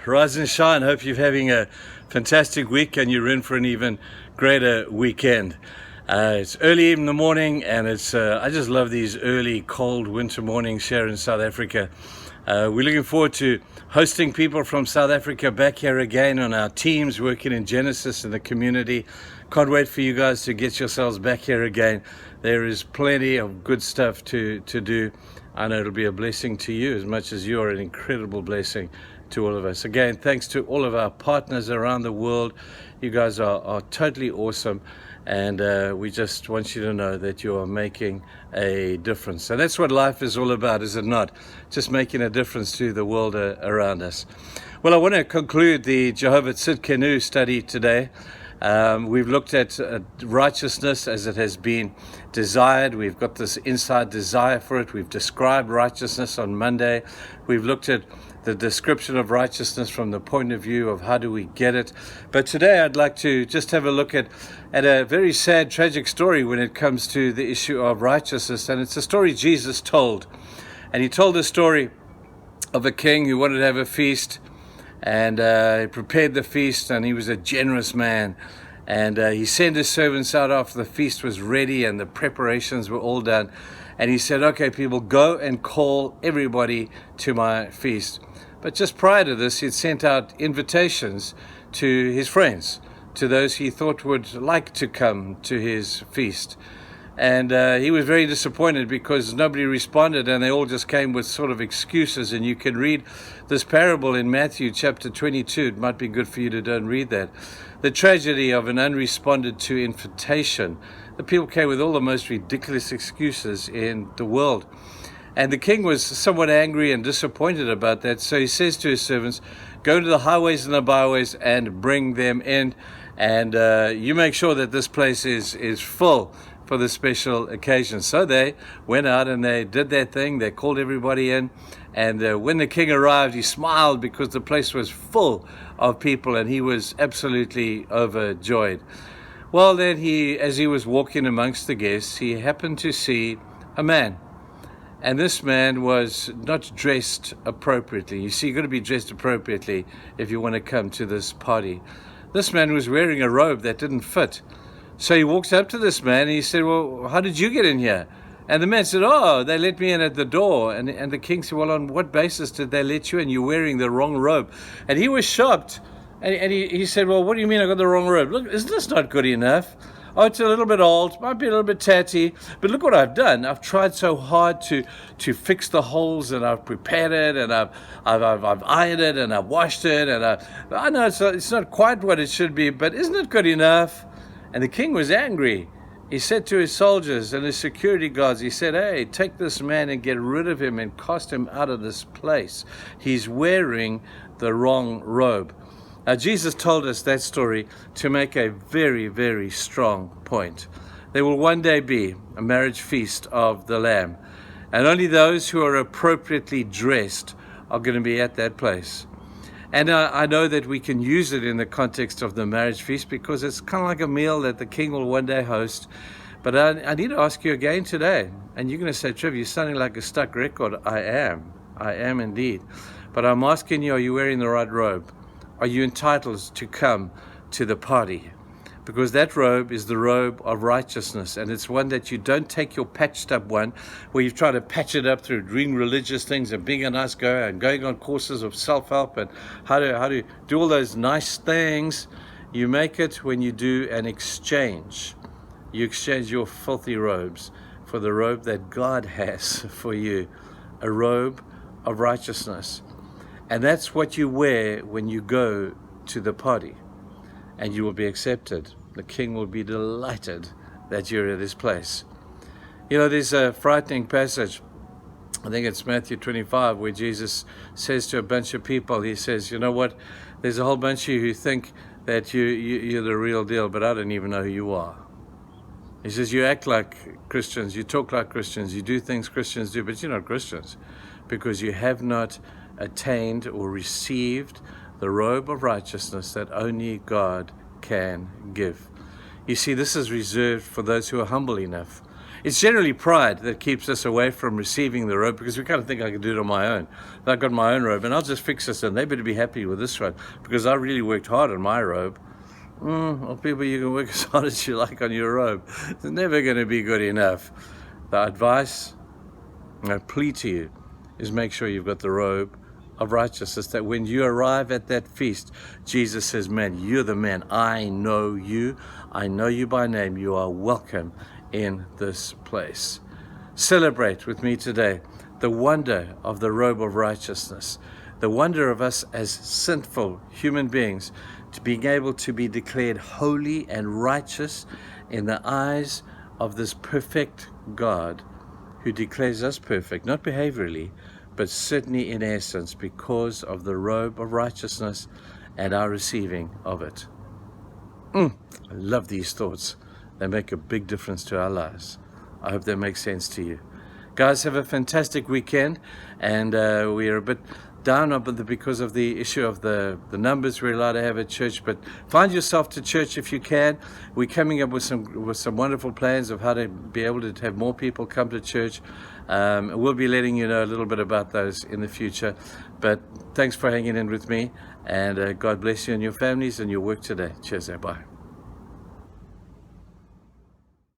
rise and shine. Hope you're having a fantastic week and you're in for an even greater weekend. It's early in the morning and I just love these early cold winter mornings here in South Africa. We're looking forward to hosting people from South Africa back here again on our teams working in Genesis in the community. Can't wait for you guys to get yourselves back here again. There is plenty of good stuff to do. I know it'll be a blessing to you as much as you're an incredible blessing to all of us. Again, thanks to all of our partners around the world. You guys are totally awesome. And we just want you to know that you are making a difference. And that's what life is all about, is it not? Just making a difference to the world around us. Well, I want to conclude the Jehovah Tsidkenu study today. We've looked at righteousness as it has been desired. We've got this inside desire for it. We've described righteousness on Monday. We've looked at the description of righteousness from the point of view of how do we get it. But today I'd like to just have a look at a very sad, tragic story when it comes to the issue of righteousness. And it's a story Jesus told. And he told the story of a king who wanted to have a feast. And he prepared the feast, and he was a generous man. And he sent his servants out after the feast was ready and the preparations were all done. And he said, okay, people, go and call everybody to my feast. But just prior to this, he'd sent out invitations to his friends, to those he thought would like to come to his feast. And he was very disappointed because nobody responded and they all just came with sort of excuses. And you can read this parable in Matthew chapter 22. It might be good for you to don't read that. The tragedy of an unresponded to invitation. The people came with all the most ridiculous excuses in the world. And the king was somewhat angry and disappointed about that. So he says to his servants, go to the highways and the byways and bring them in. And you make sure that this place is full for the special occasion. So they went out and they did their thing. They called everybody in. And when the king arrived, he smiled because the place was full of people and he was absolutely overjoyed. Well, then as he was walking amongst the guests, he happened to see a man. And this man was not dressed appropriately. You see, you've got to be dressed appropriately if you want to come to this party. This man was wearing a robe that didn't fit. So he walks up to this man and he said, well, how did you get in here? And the man said, oh, they let me in at the door. And the king said, well, on what basis did they let you in? You're wearing the wrong robe. And he was shocked. And he said, well, what do you mean I got the wrong robe? Look, isn't this not good enough? Oh, it's a little bit old, might be a little bit tatty, but look what I've done. I've tried so hard to fix the holes, and I've prepared it, and I've ironed it, and I've washed it, and I know it's not quite what it should be, but isn't it good enough? And the king was angry. He said to his soldiers and his security guards, he said, hey, take this man and get rid of him and cast him out of this place. He's wearing the wrong robe. Now, Jesus told us that story to make a very, very strong point. There will one day be a marriage feast of the Lamb, and only those who are appropriately dressed are going to be at that place. And I know that we can use it in the context of the marriage feast because it's kind of like a meal that the king will one day host. But I need to ask you again today, and you're going to say, Trev, you're sounding like a stuck record. I am indeed. But I'm asking you, are you wearing the right robe? Are you entitled to come to the party? Because that robe is the robe of righteousness, and it's one that you don't take your patched up one where you try to patch it up through doing religious things and being a nice guy and going on courses of self-help and how to do all those nice things. You make it when you do an exchange. You exchange your filthy robes for the robe that God has for you, a robe of righteousness. And that's what you wear when you go to the party, and you will be accepted. The king will be delighted that you're at this place. You know, there's a frightening passage, I think it's Matthew 25, where Jesus says to a bunch of people, he says, you know what, there's a whole bunch of you who think that you're the real deal, but I don't even know who you are. He says, you act like Christians, you talk like Christians, you do things Christians do, but you're not Christians because you have not attained or received the robe of righteousness that only God can give. You see, this is reserved for those who are humble enough. It's generally pride that keeps us away from receiving the robe, because we kind of think I can do it on my own. I've got my own robe and I'll just fix this, and they better be happy with this one because I really worked hard on my robe. Well, people, you can work as hard as you like on your robe. It's never going to be good enough. The advice, my plea to you, is make sure you've got the robe of righteousness, that when you arrive at that feast, Jesus says, man, you're the man. I know you by name. You are welcome in this place. Celebrate with me today the wonder of the robe of righteousness, the wonder of us as sinful human beings to being able to be declared holy and righteous in the eyes of this perfect God who declares us perfect, not behaviorally, but certainly in essence, because of the robe of righteousness and our receiving of it. I love these thoughts. They make a big difference to our lives. I hope they make sense to you. Guys, have a fantastic weekend, and we are a bit down because of the issue of the numbers we're allowed to have at church, but find yourself to church if you can. We're coming up with some wonderful plans of how to be able to have more people come to church. We'll be letting you know a little bit about those in the future, but thanks for hanging in with me, and God bless you and your families and your work today. Cheers, bye.